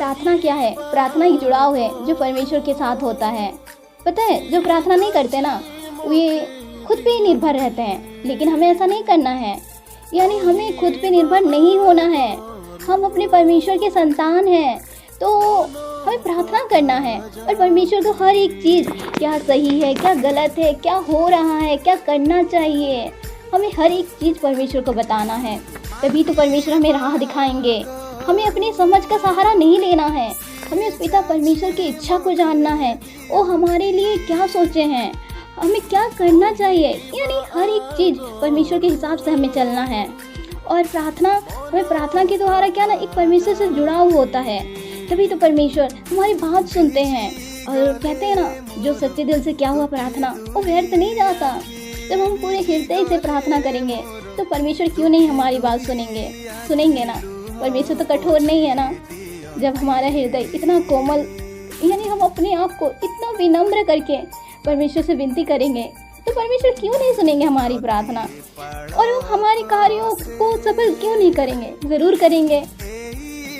प्रार्थना क्या है? प्रार्थना एक जुड़ाव है जो परमेश्वर के साथ होता है। पता है, जो प्रार्थना नहीं करते ना, वे खुद पे ही निर्भर रहते हैं, लेकिन हमें ऐसा नहीं करना है। यानी हमें खुद पे निर्भर नहीं होना है। हम अपने परमेश्वर के संतान हैं, तो हमें प्रार्थना करना है और परमेश्वर को हर एक चीज़, क्या सही है, क्या गलत है, क्या हो रहा है, क्या करना चाहिए, हमें हर एक चीज़ परमेश्वर को बताना है। तभी तो परमेश्वर हमें राह दिखाएंगे। हमें अपनी समझ का सहारा नहीं लेना है। हमें उस पिता परमेश्वर की इच्छा को जानना है। वो हमारे लिए क्या सोचे हैं, हमें क्या करना चाहिए, यानी हर एक चीज़ परमेश्वर के हिसाब से हमें चलना है। और प्रार्थना, हमें प्रार्थना के द्वारा क्या ना, एक परमेश्वर से जुड़ाव होता है। तभी तो परमेश्वर हमारी बात सुनते हैं। और कहते हैं ना, जो सच्चे दिल से क्या हुआ प्रार्थना, वो व्यर्थ नहीं जाता। जब हम पूरे हृदय से प्रार्थना करेंगे तो परमेश्वर क्यों नहीं हमारी बात सुनेंगे ना। परमेश्वर तो कठोर नहीं है ना। जब हमारा हृदय इतना कोमल, यानी हम अपने आप को इतना विनम्र करके परमेश्वर से विनती करेंगे, तो परमेश्वर क्यों नहीं सुनेंगे हमारी प्रार्थना, और वो हमारे कार्यों को सफल क्यों नहीं करेंगे? ज़रूर करेंगे।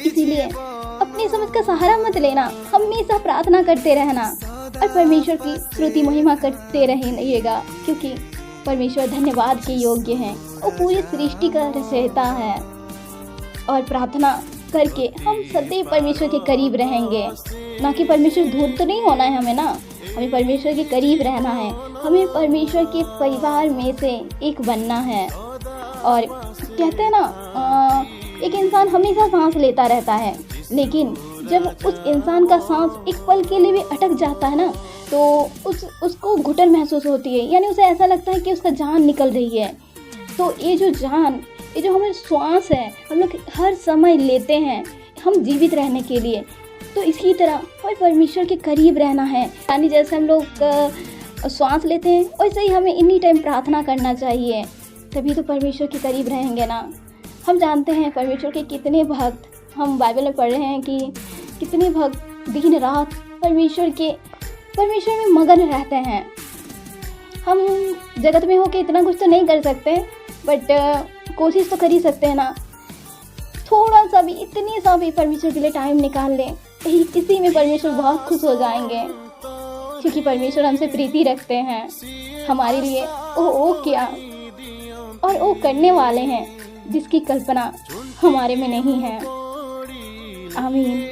इसीलिए अपनी समझ का सहारा मत लेना, हमेशा प्रार्थना करते रहना और परमेश्वर की स्तुति महिमा करते रहिएगा, क्योंकि परमेश्वर धन्यवाद के योग्य हैं। वो पूरी सृष्टि का रचयिता है। और प्रार्थना करके हम सदैव परमेश्वर के करीब रहेंगे, ना कि परमेश्वर दूर तो नहीं होना है हमें ना। हमें परमेश्वर के करीब रहना है। हमें परमेश्वर के परिवार में से एक बनना है। और कहते हैं ना, एक इंसान हमेशा सांस लेता रहता है, लेकिन जब उस इंसान का सांस एक पल के लिए भी अटक जाता है ना, तो उसको घुटन महसूस होती है। यानी उसे ऐसा लगता है कि उसका जान निकल रही है। तो ये जो हमारी श्वास है, हम लोग हर समय लेते हैं हम जीवित रहने के लिए। तो इसी तरह हमें परमेश्वर के करीब रहना है। यानी जैसे हम लोग श्वास लेते हैं, वैसे ही हमें इन्हीं टाइम प्रार्थना करना चाहिए। तभी तो परमेश्वर के करीब रहेंगे ना। हम जानते हैं परमेश्वर के कितने भक्त, हम बाइबल में पढ़ रहे हैं कि कितने भक्त दिन रात परमेश्वर में मगन रहते हैं। हम जगत में होके इतना कुछ तो नहीं कर सकते, बट कोशिश तो कर ही सकते हैं ना। थोड़ा सा भी, इतनी सा भी परमेश्वर के लिए टाइम निकाल लें, इसी में परमेश्वर बहुत खुश हो जाएंगे, क्योंकि परमेश्वर हमसे प्रीति रखते हैं। हमारे लिए वो क्या और वो करने वाले हैं जिसकी कल्पना हमारे में नहीं है। आमीन।